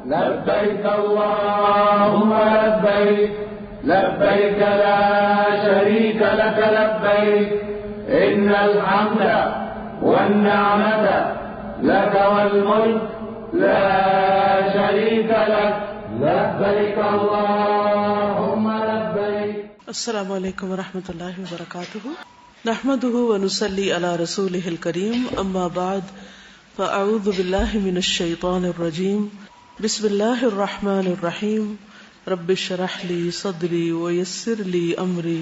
لبيك اللهم لبيك لبيك لا شريك لك لبيك إن الحمد والنعمة لك والملك لا شريك لك لبيك اللهم لبيك. السلام علیکم ورحمۃ اللہ وبرکاتہ. نحمده ونصلي على رسوله الكريم. اما بعد فاعوذ باللہ من الشیطان الرجیم. بسم اللہ الرحمن الرحیم. رب اشرح لي صدری ويسر لي امری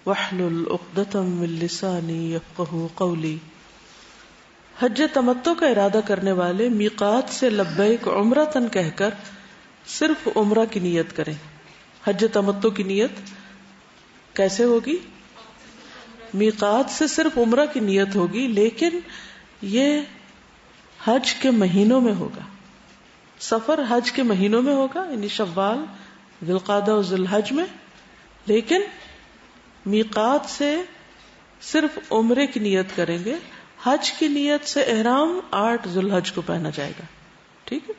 واحلل عقدۃ من لسانی یفقهوا قولی. حج تمتع کا ارادہ کرنے والے میقات سے لبیک عمرتن کہہ کر صرف عمرہ کی نیت کریں. حج تمتع کی نیت کیسے ہوگی؟ میقات سے صرف عمرہ کی نیت ہوگی، لیکن یہ حج کے مہینوں میں ہوگا. سفر حج کے مہینوں میں ہوگا، یعنی شوال، ذی القعدہ اور ذی الحج میں. لیکن میقات سے صرف عمرے کی نیت کریں گے. حج کی نیت سے احرام 8 ذی الحج کو پہنا جائے گا. ٹھیک ہے.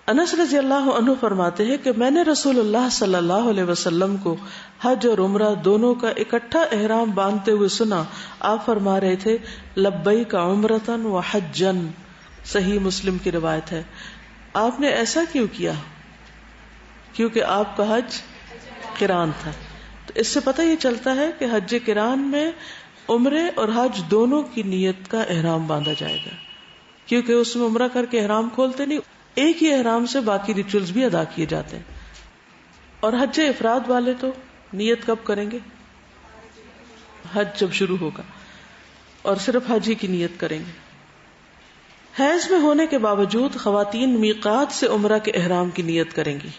انس رضی اللہ عنہ فرماتے ہیں کہ میں نے رسول اللہ صلی اللہ علیہ وسلم کو حج اور عمرہ دونوں کا اکٹھا احرام باندھتے ہوئے سنا. آپ فرما رہے تھے لبیک عمرتن و حجن. صحیح مسلم کی روایت ہے. آپ نے ایسا کیوں کیا؟ کیونکہ آپ کا حج قران تھا. تو اس سے پتہ یہ چلتا ہے کہ حج قران میں عمرے اور حج دونوں کی نیت کا احرام باندھا جائے گا، کیونکہ اس میں عمرہ کر کے احرام کھولتے نہیں، ایک ہی احرام سے باقی ریچولز بھی ادا کیے جاتے ہیں. اور حج افراد والے تو نیت کب کریں گے؟ حج جب شروع ہوگا، اور صرف حج ہی کی نیت کریں گے. حیض میں ہونے کے باوجود خواتین میقات سے عمرہ کے احرام کی نیت کریں گی.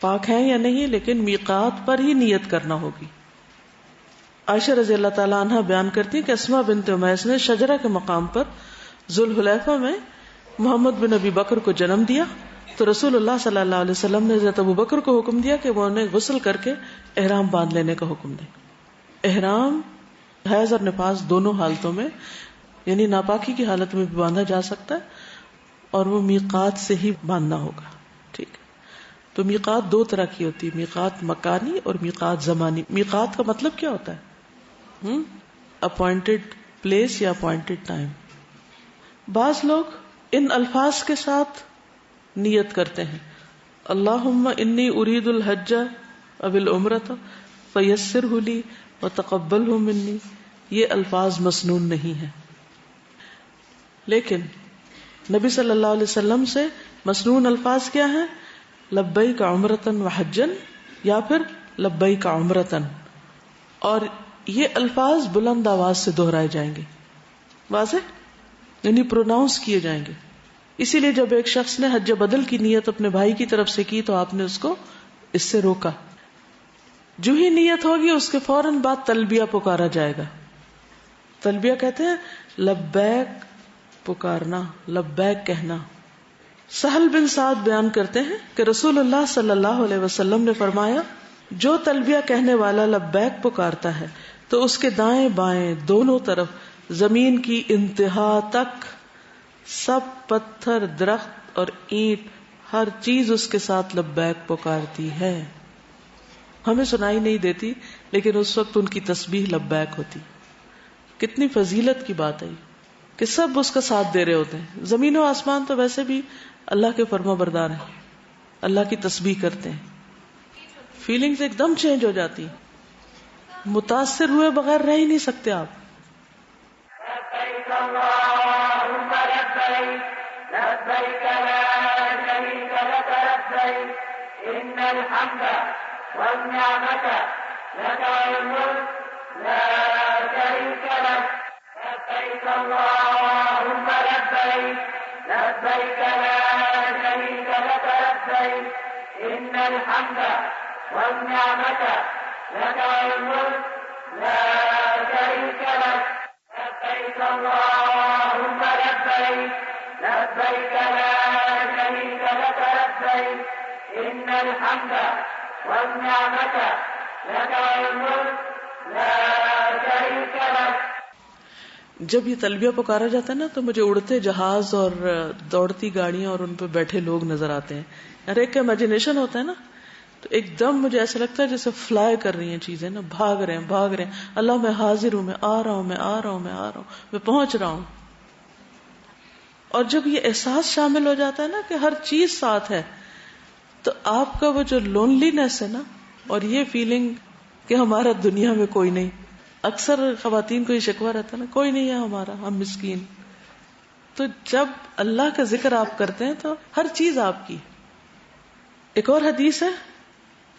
پاک ہیں یا نہیں، لیکن میقات پر ہی نیت کرنا ہوگی. عائشہ رضی اللہ تعالی عنہ بیان کرتی ہیں کہ اسماء بنت امیس نے شجرہ کے مقام پر ذوالحلیفہ میں محمد بن ابی بکر کو جنم دیا، تو رسول اللہ صلی اللہ علیہ وسلم نے حضرت ابو بکر کو حکم دیا کہ وہ انہیں غسل کر کے احرام باندھ لینے کا حکم دیں. احرام حیض اور نفاس دونوں حالتوں میں، یعنی ناپاکی کی حالت میں بھی باندھا جا سکتا ہے، اور وہ میقات سے ہی باندھنا ہوگا. ٹھیک ہے. تو میقات 2 طرح کی ہوتی ہے، میقات مکانی اور میقات زمانی. میقات کا مطلب کیا ہوتا ہے؟ اپوائنٹڈ پلیس یا اپوائنٹڈ ٹائم. بعض لوگ ان الفاظ کے ساتھ نیت کرتے ہیں، اللہم انی ارید الحج او العمرۃ فیسرہ لی وتقبلہ منی. یہ الفاظ مسنون نہیں ہیں، لیکن نبی صلی اللہ علیہ وسلم سے مسنون الفاظ کیا ہیں؟ لبیک عمرۃ و حجن، یا پھر لبیک عمرۃ. اور یہ الفاظ بلند آواز سے دہرائے جائیں گے، واضح، یعنی پروناؤنس کیے جائیں گے. اسی لیے جب ایک شخص نے حج بدل کی نیت اپنے بھائی کی طرف سے کی تو آپ نے اس کو اس سے روکا. جو ہی نیت ہوگی اس کے فوراً بعد تلبیہ پکارا جائے گا. تلبیہ کہتے ہیں لبیک پکارنا، لبیک کہنا. سہل بن سعد بیان کرتے ہیں کہ رسول اللہ صلی اللہ علیہ وسلم نے فرمایا جو تلبیہ کہنے والا لبیک پکارتا ہے تو اس کے دائیں بائیں دونوں طرف زمین کی انتہا تک سب پتھر، درخت اور اینٹ، ہر چیز اس کے ساتھ لبیک پکارتی ہے. ہمیں سنائی نہیں دیتی، لیکن اس وقت ان کی تسبیح لبیک ہوتی. کتنی فضیلت کی بات ہے کہ سب اس کا ساتھ دے رہے ہوتے ہیں. زمین و آسمان تو ویسے بھی اللہ کے فرما بردار ہیں، اللہ کی تسبیح کرتے ہیں. فیلنگز ایک دم چینج ہو جاتی، متاثر ہوئے بغیر رہ ہی نہیں سکتے آپ. لبيك لا شريك لك لبيك إن الحمد والنعمة لك والملك لا شريك لك لبيك اللهم لبيك لبيك لا شريك لك لبيك إن الحمد والنعمة لك والملك لا شريك لك لبيك اللهم لبيك لبيك لا شريك لك لبيك إن الحمد والنعمة لك والملك لا شريك لك. جب یہ تلبیہ پکارا جاتا ہے نا تو مجھے اڑتے جہاز اور دوڑتی گاڑیاں اور ان پہ بیٹھے لوگ نظر آتے ہیں. ہر ایک کا امیجنیشن ہوتا ہے نا, تو ایک دم مجھے ایسا لگتا ہے جیسے فلائی کر رہی ہیں چیزیں نا, بھاگ رہے ہیں. اللہ میں حاضر ہوں, میں آ رہا ہوں, میں پہنچ رہا ہوں. اور جب یہ احساس شامل ہو جاتا ہے نا کہ ہر چیز ساتھ ہے, تو آپ کا وہ جو لونلینس ہے نا, اور یہ فیلنگ کہ ہمارا دنیا میں کوئی نہیں. اکثر خواتین کو یہ شکوہ رہتا ہے نا, کوئی نہیں ہے ہمارا, ہم مسکین. تو جب اللہ کا ذکر آپ کرتے ہیں تو ہر چیز آپ کی. ایک اور حدیث ہے,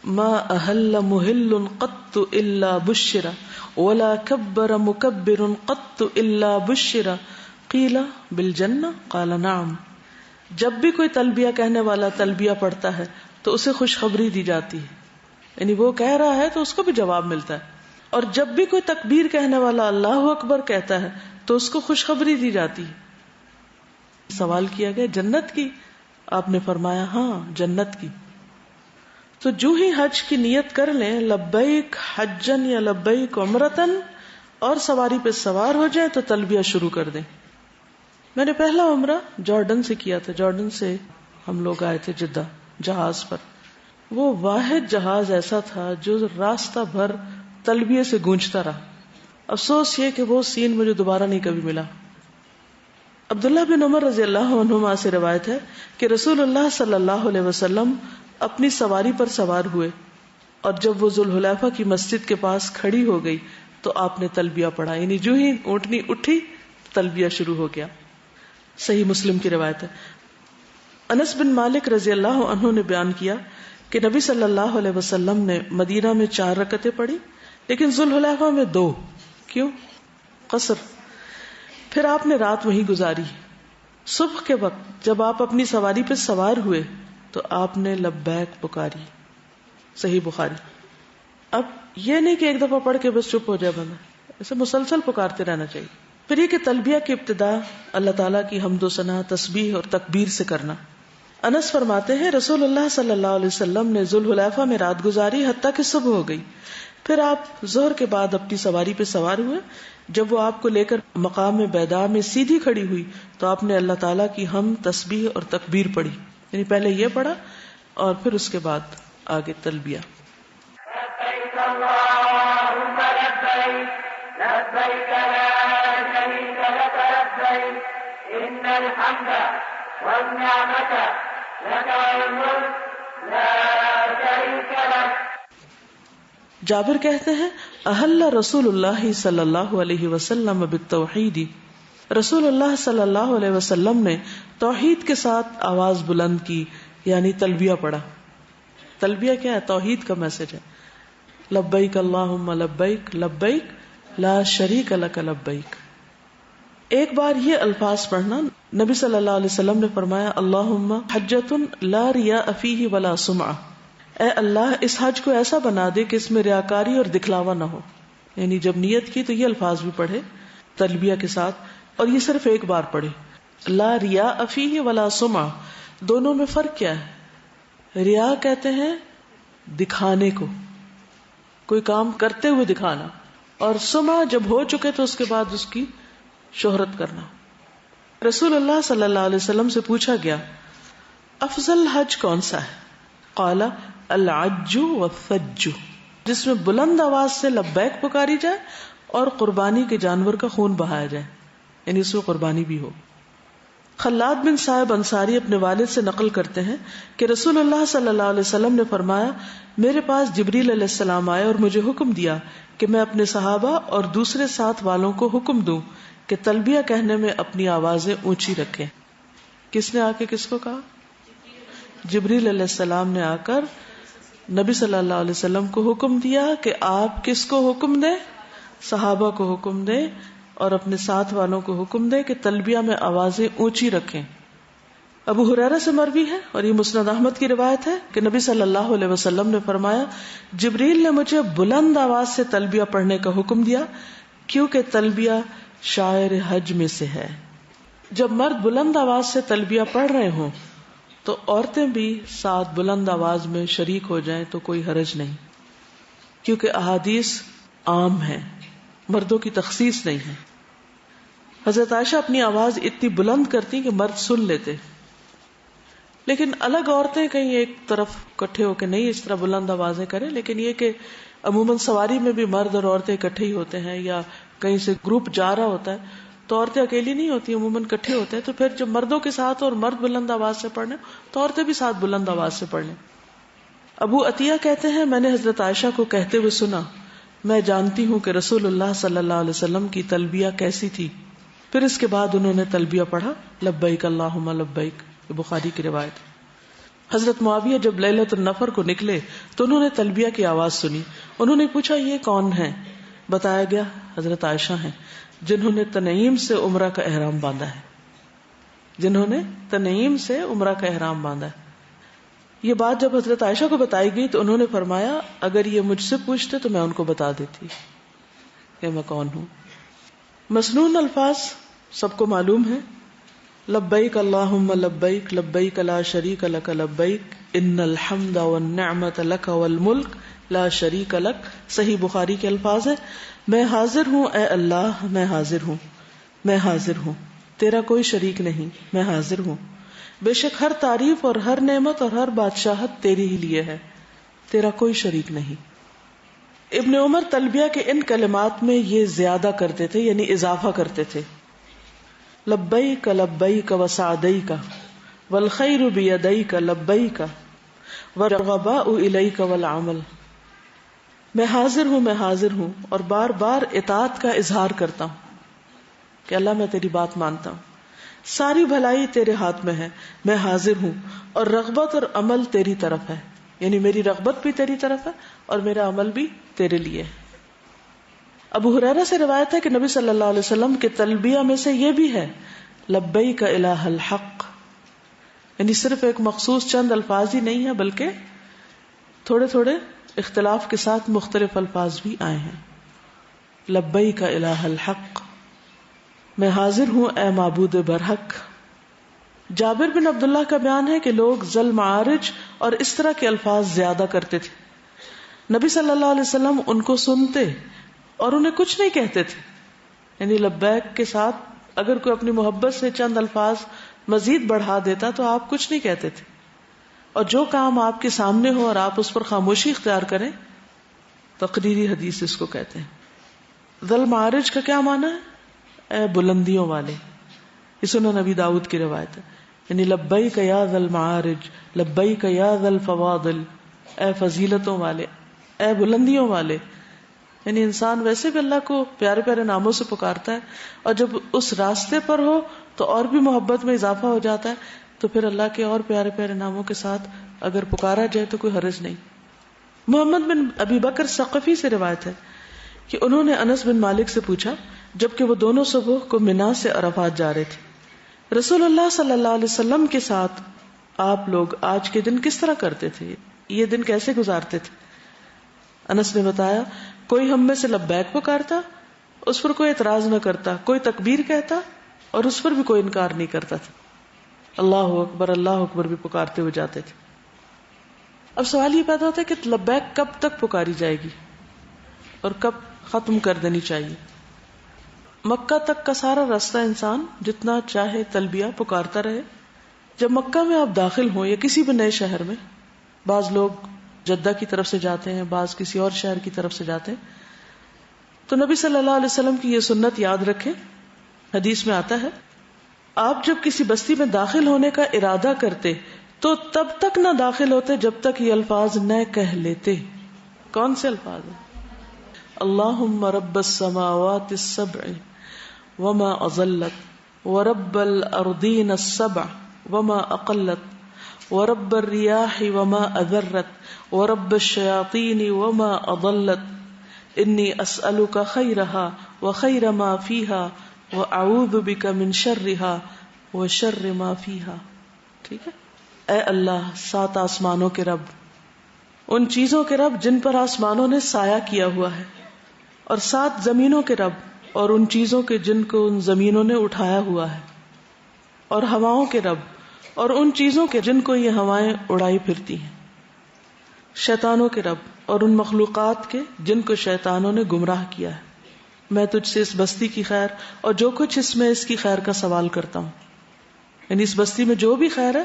ما احل محل قط الا بشر ولا کبر مکبر قط الا بشر قیل بالجنہ قال نعم. جب بھی کوئی تلبیہ کہنے والا تلبیہ پڑھتا ہے تو اسے خوشخبری دی جاتی ہے, یعنی وہ کہہ رہا ہے تو اس کو بھی جواب ملتا ہے. اور جب بھی کوئی تکبیر کہنے والا اللہ اکبر کہتا ہے تو اس کو خوشخبری دی جاتی ہے. سوال کیا گیا جنت کی, آپ نے فرمایا ہاں جنت کی. تو جو ہی حج کی نیت کر لیں, لبیک حجن یا لبیک عمرتن, اور سواری پہ سوار ہو جائیں تو تلبیہ شروع کر دیں. میں نے پہلا عمرہ جارڈن سے کیا تھا. جارڈن سے ہم لوگ آئے تھے جدہ جہاز پر. وہ واحد جہاز ایسا تھا جو راستہ بھر تلبیہ سے گونجتا رہا. افسوس یہ کہ وہ سین مجھے دوبارہ نہیں کبھی ملا. عبداللہ بن عمر رضی اللہ عنہما سے روایت ہے کہ رسول اللہ صلی اللہ علیہ وسلم اپنی سواری پر سوار ہوئے, اور جب وہ ذوالحلیفہ کی مسجد کے پاس کھڑی ہو گئی تو آپ نے تلبیہ پڑھا, یعنی جو ہی اونٹنی اٹھی تلبیہ شروع ہو گیا. صحیح مسلم کی روایت ہے. انس بن مالک رضی اللہ عنہ نے بیان کیا کہ نبی صلی اللہ علیہ وسلم نے مدینہ میں 4 رکعتیں پڑھی, لیکن ذوالحلیفہ میں 2. کیوں؟ قصر. پھر آپ نے رات وہیں گزاری. صبح کے وقت جب آپ اپنی سواری پہ سوار ہوئے تو آپ نے لبیک پکاری. صحیح بخاری. اب یہ نہیں کہ ایک دفعہ پڑھ کے بس چپ ہو جائے بندہ, اسے مسلسل پکارتے رہنا چاہیے. پھر یہ کہ تلبیہ کی ابتدا اللہ تعالیٰ کی حمد و ثنا, تسبیح اور تکبیر سے کرنا. انس فرماتے ہیں رسول اللہ صلی اللہ علیہ وسلم نے ذوالحلیفہ میں رات گزاری حتیٰ کہ صبح ہو گئی. پھر آپ ظہر کے بعد اپنی سواری پہ سوار ہوئے. جب وہ آپ کو لے کر مقام بیدا میں سیدھی کھڑی ہوئی تو آپ نے اللہ تعالیٰ کی حمد, تسبیح اور تکبیر پڑھی. یعنی پہلے یہ پڑھا اور پھر اس کے بعد آگے تلبیہ. لبیک اللہم لبیک لبیک لا شریک لک لبیک ان الحمد والنعمت لک والملک لا شریک لک. جابر کہتے ہیں احل رسول اللہ صلی اللہ علیہ وسلم بالتوحید, رسول اللہ صلی اللہ علیہ وسلم نے توحید کے ساتھ آواز بلند کی, یعنی تلبیہ پڑھا. تلبیہ کیا ہے؟ توحید کا میسج ہے. لبیک اللہم لبیک لبیک لا شریک لک لبیک. ایک بار یہ الفاظ پڑھنا, نبی صلی اللہ علیہ وسلم نے فرمایا اللہم حجۃ لا ریاء فیہ ولا سمعہ, اے اللہ اس حج کو ایسا بنا دے کہ اس میں ریاکاری اور دکھلاوا نہ ہو. یعنی جب نیت کی تو یہ الفاظ بھی پڑھے تلبیہ کے ساتھ, اور یہ صرف ایک بار پڑھے. لا ریاء فیہ ولا سمعہ, دونوں میں فرق کیا ہے؟ ریا کہتے ہیں دکھانے کو, کوئی کام کرتے ہوئے دکھانا, اور سمعہ جب ہو چکے تو اس کے بعد اس کی شہرت کرنا. رسول اللہ صلی اللہ علیہ وسلم سے پوچھا گیا افضل حج کون سا ہے؟ قال العج والثج, جس میں بلند آواز سے لبیک پکاری جائے اور قربانی کے جانور کا خون بہایا جائے, یعنی اس میں قربانی بھی ہو. خلاد بن صاحب انصاری اپنے والد سے نقل کرتے ہیں کہ رسول اللہ صلی اللہ علیہ وسلم نے فرمایا میرے پاس جبریل علیہ السلام آئے اور مجھے حکم دیا کہ میں اپنے صحابہ اور دوسرے ساتھ والوں کو حکم دوں کہ تلبیہ کہنے میں اپنی آوازیں اونچی رکھیں. کس نے آ کے کس کو کہا؟ جبریل علیہ السلام نے آ کر نبی صلی اللہ علیہ وسلم کو حکم دیا کہ آپ کس کو حکم دیں؟ صحابہ کو حکم دیں اور اپنے ساتھ والوں کو حکم دیں کہ تلبیہ میں آوازیں اونچی رکھیں. ابو ہریرہ سے مروی ہے اور یہ مسند احمد کی روایت ہے کہ نبی صلی اللہ علیہ وسلم نے فرمایا جبریل نے مجھے بلند آواز سے تلبیہ پڑھنے کا حکم دیا کیونکہ تلبیہ شاعر حج میں سے ہے. جب مرد بلند آواز سے تلبیہ پڑھ رہے ہوں تو عورتیں بھی ساتھ بلند آواز میں شریک ہو جائیں تو کوئی حرج نہیں, کیونکہ احادیث عام ہیں, مردوں کی تخصیص نہیں ہے. حضرت عائشہ اپنی آواز اتنی بلند کرتی کہ مرد سن لیتے، لیکن الگ عورتیں کہیں ایک طرف اکٹھے ہو کے نہیں اس طرح بلند آوازیں کریں، لیکن یہ کہ عموماً سواری میں بھی مرد اور عورتیں اکٹھے ہی ہوتے ہیں، یا کہیں سے گروپ جا رہا ہوتا ہے تو عورتیں اکیلی نہیں ہوتی، عموماً اکٹھے ہوتے ہیں، تو پھر جب مردوں کے ساتھ اور مرد بلند آواز سے پڑھنے تو عورتیں بھی ساتھ بلند آواز سے پڑھنے۔ ابو عطیہ کہتے ہیں میں نے حضرت عائشہ کو کہتے ہوئے سنا، میں جانتی ہوں کہ رسول اللہ صلی اللہ علیہ وسلم کی تلبیہ کیسی تھی۔ پھر اس کے بعد انہوں نے تلبیہ پڑھا، لبیک اللہم لبیک، یہ بخاری کی روایت۔ حضرت معاویہ جب لیلۃ النفر کو نکلے تو انہوں نے تلبیہ کی آواز سنی، انہوں نے پوچھا یہ کون ہیں؟ بتایا گیا حضرت عائشہ ہیں جنہوں نے تنعیم سے عمرہ کا احرام باندھا ہے، جنہوں نے تنعیم سے عمرہ کا احرام باندھا ہے۔ یہ بات جب حضرت عائشہ کو بتائی گئی تو انہوں نے فرمایا اگر یہ مجھ سے پوچھتے تو میں ان کو بتا دیتی کہ میں کون ہوں۔ مسنون الفاظ سب کو معلوم ہے، لبیک اللہم لبیک لبیک لا شریک لک لبیک ان الحمد والنعمت لک والملک لا شریک لک، صحیح بخاری کے الفاظ ہیں، میں حاضر ہوں اے اللہ، میں حاضر ہوں، میں حاضر ہوں، تیرا کوئی شریک نہیں، میں حاضر ہوں، بے شک ہر تعریف اور ہر نعمت اور ہر بادشاہت تیری ہی لیے ہے، تیرا کوئی شریک نہیں۔ ابن عمر تلبیہ کے ان کلمات میں یہ زیادہ کرتے تھے، یعنی اضافہ کرتے تھے، لبیک لبیک وسعدیک والخیر بیدیک لبیک والرغباء الیک والعمل، میں حاضر ہوں، میں حاضر ہوں، اور بار بار اطاعت کا اظہار کرتا ہوں کہ اللہ میں تیری بات مانتا ہوں، ساری بھلائی تیرے ہاتھ میں ہے، میں حاضر ہوں، اور رغبت اور عمل تیری طرف ہے، یعنی میری رغبت بھی تیری طرف ہے اور میرا عمل بھی تیرے لیے ہے۔ ابو ہریرہ سے روایت ہے کہ نبی صلی اللہ علیہ وسلم کے تلبیہ میں سے یہ بھی ہے لبیک الہ الحق، یعنی صرف ایک مخصوص چند الفاظ ہی نہیں ہے بلکہ تھوڑے تھوڑے اختلاف کے ساتھ مختلف الفاظ بھی آئے ہیں۔ لبیک الہ الحق، میں حاضر ہوں اے معبود برحق۔ جابر بن عبداللہ کا بیان ہے کہ لوگ ذل معارج اور اس طرح کے الفاظ زیادہ کرتے تھے، نبی صلی اللہ علیہ وسلم ان کو سنتے اور انہیں کچھ نہیں کہتے تھے، یعنی لبیک کے ساتھ اگر کوئی اپنی محبت سے چند الفاظ مزید بڑھا دیتا تو آپ کچھ نہیں کہتے تھے، اور جو کام آپ کے سامنے ہو اور آپ اس پر خاموشی اختیار کریں تقریری حدیث اس کو کہتے ہیں۔ ذل معارج کا کیا معنی ہے؟ اے بلندیوں والے، یہ سنن نبی داؤد کی روایت ہے، یعنی لبیک یا ذل معارج، لبیک یا ذل فواضل، اے فضیلتوں والے، اے بلندیوں والے، یعنی انسان ویسے بھی اللہ کو پیارے پیارے ناموں سے پکارتا ہے، اور جب اس راستے پر ہو تو اور بھی محبت میں اضافہ ہو جاتا ہے، تو پھر اللہ کے اور پیارے پیارے ناموں کے ساتھ اگر پکارا جائے تو کوئی حرج نہیں۔ محمد بن ابی بکر ثقفی سے روایت ہے کہ انہوں نے انس بن مالک سے پوچھا جبکہ وہ دونوں صبح کو منا سے عرفات جا رہے تھے، رسول اللہ صلی اللہ علیہ وسلم کے ساتھ آپ لوگ آج کے دن کس طرح کرتے تھے، یہ دن کیسے گزارتے تھے؟ انس نے بتایا کوئی ہم میں سے لبیک پکارتا، اس پر کوئی اعتراض نہ کرتا، کوئی تکبیر کہتا اور اس پر بھی کوئی انکار نہیں کرتا تھا، اللہ اکبر بھی پکارتے ہوئے جاتے تھے۔ اب سوال یہ پیدا ہوتا ہے کہ لبیک کب تک پکاری جائے گی اور کب ختم کر دینی چاہیے؟ مکہ تک کا سارا راستہ انسان جتنا چاہے تلبیہ پکارتا رہے۔ جب مکہ میں آپ داخل ہوں یا کسی بھی نئے شہر میں، بعض لوگ جدہ کی طرف سے جاتے ہیں، بعض کسی اور شہر کی طرف سے جاتے ہیں، تو نبی صلی اللہ علیہ وسلم کی یہ سنت یاد رکھیں۔ حدیث میں آتا ہے آپ جب کسی بستی میں داخل ہونے کا ارادہ کرتے تو تب تک نہ داخل ہوتے جب تک یہ الفاظ نہ کہہ لیتے۔ کون سے الفاظ ہیں؟ اللہم رب السماوات السبع وما اضلت ورب الارضین السبع وما اقلت ورب الریاح وما اذرت ورب الشیاطین وما اضلت انی اسألک خیرہا وخیر ما فیہا واعوذ بک من شرہا وشر ما فیہا۔ ٹھیک ہے؟ اے اللہ، 7 آسمانوں کے رب، ان چیزوں کے رب جن پر آسمانوں نے سایہ کیا ہوا ہے، اور 7 زمینوں کے رب، اور ان چیزوں کے جن کو ان زمینوں نے اٹھایا ہوا ہے، اور ہواؤں کے رب، اور ان چیزوں کے جن کو یہ ہوائیں اڑائی پھرتی ہیں، شیطانوں کے رب، اور ان مخلوقات کے جن کو شیطانوں نے گمراہ کیا ہے۔ میں تجھ سے اس بستی کی خیر اور جو کچھ اس میں اس کی خیر کا سوال کرتا ہوں. یعنی اس بستی میں جو بھی خیر ہے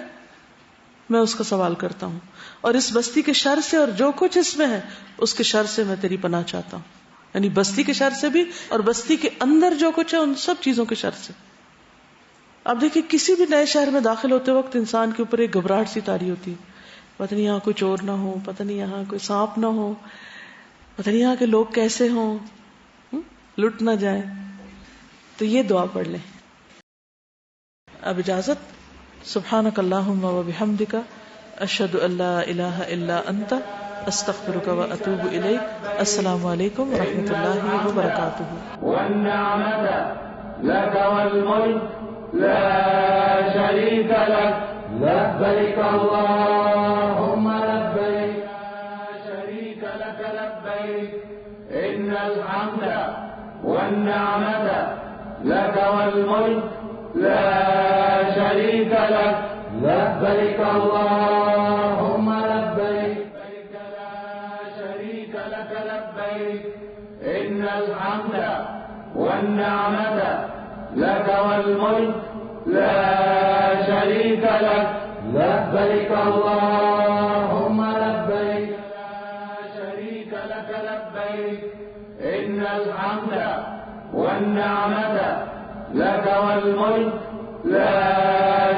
میں اس کا سوال کرتا ہوں, اور اس بستی کے شر سے اور جو کچھ اس میں ہے اس کے شر سے میں تیری پناہ چاہتا ہوں. یعنی بستی کے شر سے بھی اور بستی کے اندر جو کچھ ہے ان سب چیزوں کے شر سے. اب دیکھیں کسی بھی نئے شہر میں داخل ہوتے وقت انسان کے اوپر ایک گھبراہٹ سی تاری ہوتی ہے, پتہ نہیں یہاں کوئی چور نہ ہو, پتہ نہیں یہاں کوئی سانپ نہ ہو, پتہ نہیں یہاں کے لوگ کیسے ہوں, لٹ نہ جائیں. تو یہ دعا پڑھ لیں. اب اجازت. سبحانک اللہم و بحمدک اشہد ان لا الہ الا انت استغفرک و اتوب الیک. السلام علیکم و رحمۃ اللہ وبرکاتہ. والنعمة لك والملك لا شريك لك لبيك اللهم لبيك لا شريك لك لبيك إن الحمد والنعمة لك والملك لا شريك لك لبيك اللهم لبيك لا شريك لك لبيك إن الحمد والنعمة لك والملك لا شريك لك لبيك اللهم لبيك لا شريك لك لبيك إن الحمد والنعمة لك والملك لا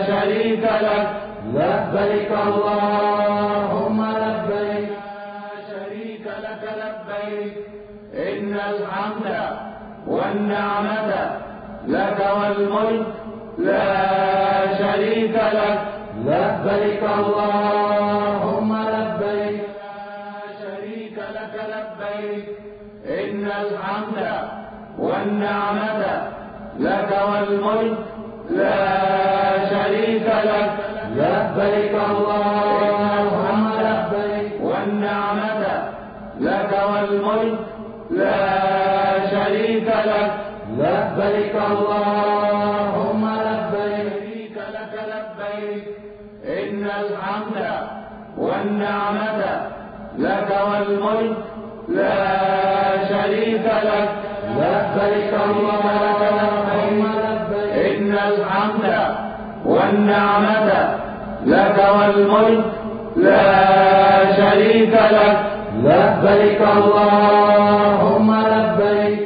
شريك لك لبيك اللهم لبيك لا شريك لك لبيك إن الحمد والنعمة لك والملك لا شريك لك لبيك اللهم لبيك لا شريك لك لبيك إن الحمد والنعمة لك والملك لا شريك لك لبيك اللهم لبيك والنعمة لك والملك لا شريك لك لبيك اللهم لبيك لك لبيك إن الحمد والنعمة لك والملك لا شريك لك لبيك اللهم لبيك إن الحمد والنعمة لك والملك لا شريك لك لبيك اللهم لبيك